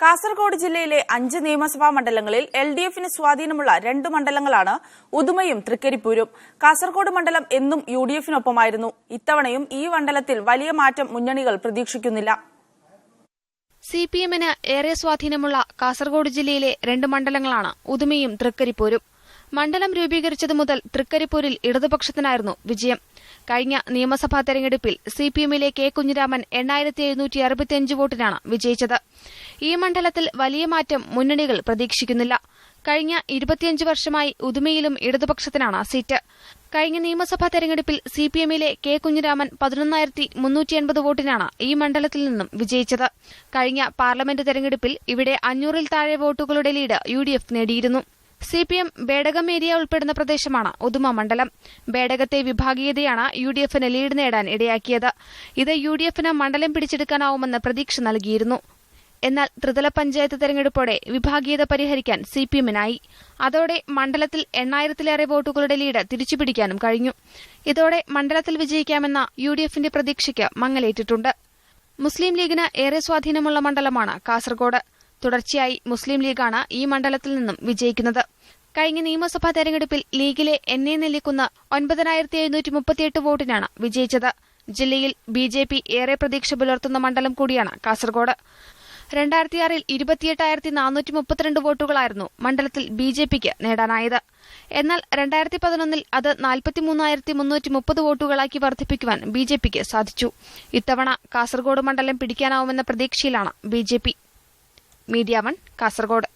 കാസർഗോഡ് ജില്ലയിലെ 5 നിയമസഭാ മണ്ഡലങ്ങളിൽ LDFന് സ്വാധീനമുള്ള 2 മണ്ഡലങ്ങളാണ് ഉദുമയും തൃക്കരിപ്പൂരും. കാസർഗോഡ് മണ്ഡലം എന്നും UDFനൊപ്പമായിരുന്നു. ഇത്തവണയും ഈ മണ്ഡലത്തിൽ വലിയ മാറ്റം മുന്നണികൾ പ്രതീക്ഷിക്കുന്നില്ല. CPMന് ഏറെ സ്വാധീനമുള്ള കാസർഗോഡ് ജില്ലയിലെ 2 മണ്ഡലങ്ങളാണ് ഉദുമയും തൃക്കരിപ്പൂരും. മണ്ഡലം രൂപീകരിച്ചതു മുതൽ തൃക്കരിപ്പൂരിൽ ഇടതുപക്ഷത്തിനായിരുന്നു വിജയം. കഴിഞ്ഞ നിയമസഭാ തെരഞ്ഞെടുപ്പിൽ CPMലെ കെ കുഞ്ഞിരാമൻ 8765 വോട്ടിനാണ് വിജയിച്ചത്. ഈ മണ്ഡലത്തിൽ വലിയ മാറ്റം മുന്നണികൾ പ്രതീക്ഷിക്കുന്നില്ല. കഴിഞ്ഞ 25 വർഷമായി ഉദുമയിലും ഇടതുപക്ഷത്തിനാണ് സീറ്റ്. കഴിഞ്ഞ നിയമസഭാ തെരഞ്ഞെടുപ്പിൽ CPMലെ കെ കുഞ്ഞിരാമൻ 11380 വോട്ടിനാണ് ഈ മണ്ഡലത്തിൽ നിന്നും വിജയിച്ചത്. കഴിഞ്ഞ പാർലമെന്റ് തെരഞ്ഞെടുപ്പിൽ ഇവിടെ 500-ൽ താഴെ വോട്ടുകളുടെ ലീഡ് UDF നേടിയിരുന്നു. CPM ബേഡകം ഏരിയ ഉൾപ്പെടുന്ന പ്രദേശമാണ് ഉദുമ മണ്ഡലം. ബേഡകത്തെ വിഭാഗീയതയാണ് UDFന് ലീഡ് നേടാൻ ഇടയാക്കിയത്. ഇത് UDFന് മണ്ഡലം പിടിച്ചെടുക്കാനാവുമെന്ന് പ്രതീക്ഷ നൽകിയിരുന്നു. എന്നാൽ ത്രിതല പഞ്ചായത്ത് തെരഞ്ഞെടുപ്പോടെ വിഭാഗീയത പരിഹരിക്കാൻ CPMനായി. അതോടെ മണ്ഡലത്തിൽ 8000-ലേറെ വോട്ടുകളുടെ ലീഡ് തിരിച്ചുപിടിക്കാനും കഴിഞ്ഞു. ഇതോടെ മണ്ഡലത്തിൽ വിജയിക്കാമെന്ന UDFന്റെ പ്രതീക്ഷയ്ക്ക് മങ്ങലേറ്റിട്ടുണ്ട്. മുസ്ലിം ലീഗിന് ഏറെ സ്വാധീനമുള്ള മണ്ഡലമാണ് കാസർഗോഡ്. തുടർച്ചയായി മുസ്ലിം ലീഗാണ് ഈ മണ്ഡലത്തിൽ നിന്നും വിജയിക്കുന്നത്. കഴിഞ്ഞ നിയമസഭാ തെരഞ്ഞെടുപ്പിൽ ലീഗിലെ എന്നെ നെല്ലിക്കുന്ന 9738 വോട്ടിനാണ് വിജയിച്ചത്. ജില്ലയിൽ BJP ഏറെ പ്രതീക്ഷ പുലർത്തുന്ന മണ്ഡലം കൂടിയാണ് കാസർഗോഡ്. 2006-ൽ 28432 വോട്ടുകളായിരുന്നു മണ്ഡലത്തിൽ BJPക്ക് നേടാനായത്. എന്നാൽ 2011-ൽ അത് 43330 വോട്ടുകളാക്കി വർദ്ധിപ്പിക്കുവാൻ BJPക്ക് സാധിച്ചു. ഇത്തവണ കാസർഗോഡ് മണ്ഡലം പിടിക്കാനാവുമെന്ന പ്രതീക്ഷയിലാണ് BJP. മീഡിയ 1 കാസർഗോഡ്.